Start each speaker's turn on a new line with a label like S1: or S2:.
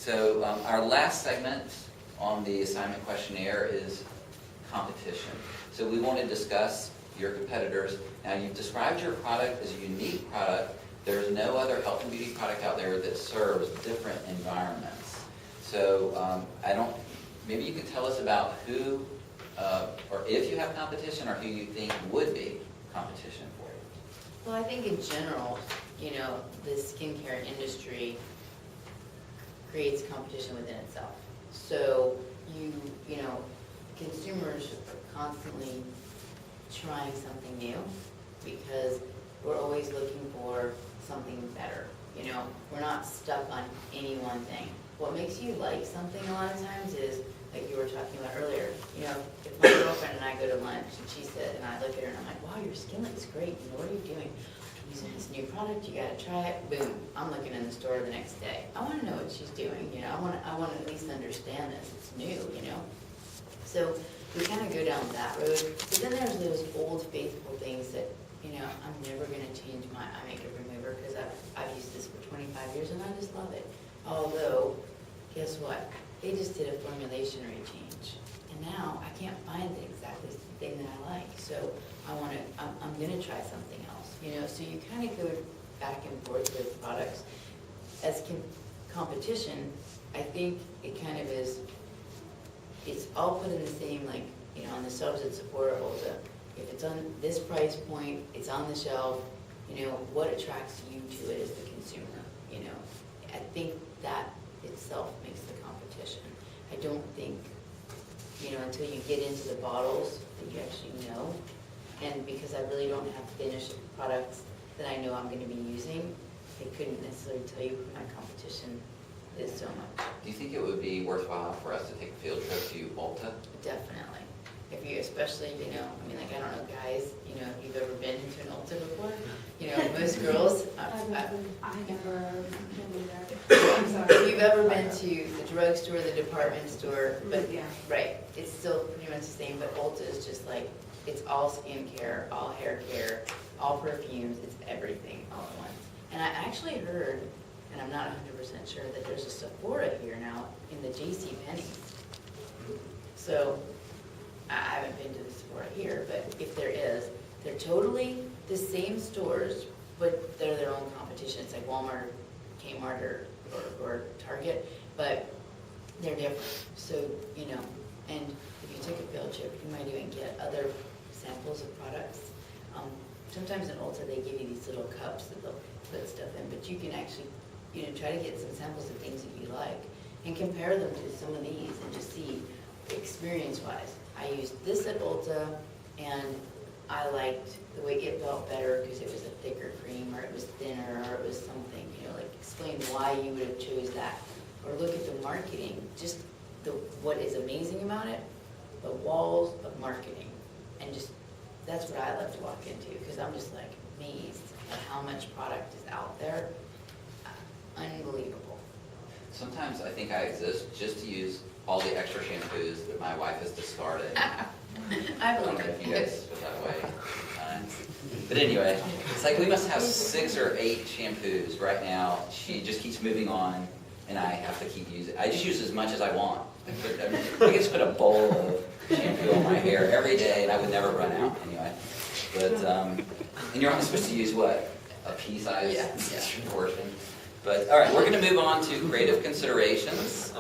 S1: So our last segment on the assignment questionnaire is competition. So we want to discuss your competitors. Now, you've described your product as a unique product. There's no other health and beauty product out there that serves different environments. So maybe you could tell us about who, or if you have competition, or who you think would be competition for you.
S2: Well, I think in general, the skincare industry creates competition within itself. So consumers are constantly trying something new because we're always looking for something better. We're not stuck on any one thing. What makes you like something a lot of times is, like you were talking about earlier, if my girlfriend and I go to lunch and she said, and I look at her and I'm like, wow, your skin looks great. What are you doing? I'm using this new product. You got to try it. Boom. I'm looking in the store the next day. I want to know what she's doing. I want to at least understand this. It's new, So we kind of go down that road. But then there's those old faithful things that, I'm never going to change my eye makeup remover because I've used this for 25 years and I just love it. Although, guess what? They just did a formulation change. And now I can't find exactly the thing that I like. So I'm going to try something else. So you kind of go back and forth with products. As competition, I think it kind of is, it's all put in the same, on the shelves at Sephora, Ulta. If it's on this price point, it's on the shelf, what attracts you to it as the consumer, I think that itself makes the competition. I don't think, until you get into the bottles that you actually know, and because I really don't have finished products that I know I'm going to be using, I couldn't necessarily tell you who my competition is so much.
S1: Do you think it would be worthwhile for us to take a field trip to Ulta?
S2: Definitely. If you, especially, I don't know, guys, if you've ever been into an Ulta before, most girls,
S3: I never been there.
S2: if you've ever been to the drugstore, the department store, but,
S3: Yeah.
S2: right, it's still pretty much the same, but Ulta is just like, it's all skincare, all hair care, all perfumes, it's everything all at once. And I actually heard, and I'm not 100% sure, that there's a Sephora here now in the JCPenney. So, I haven't been to the Sephora here, but if there is, they're totally the same stores, but they're their own competition. It's like Walmart, Kmart, or Target, but they're different. So, and if you take a field trip, you might even get other samples of products. Sometimes in Ulta, they give you these little cups that they'll put stuff in, but you can actually, try to get some samples of things that you like and compare them to some of these and just see experience-wise. I used this at Ulta, and I liked the way it felt better because it was a thicker cream, or it was thinner, or it was something, explain why you would have chose that. Or look at the marketing, just what is amazing about it, the walls of marketing. And just, that's what I love to walk into, because I'm just amazed at how much product is out there. Unbelievable.
S1: Sometimes I think I exist just to use all the extra shampoos that my wife has discarded.
S2: I
S1: don't
S2: believe
S1: know if you
S2: it.
S1: guys feel that way sometimes. But anyway, it's like we must have 6 or 8 shampoos right now. She just keeps moving on, and I have to keep using. I just use as much as I want. I could just put a bowl of shampoo on my hair every day, and I would never run out anyway. But and you're only supposed to use what? A pea-sized portion. But all right, we're going to move on to creative considerations.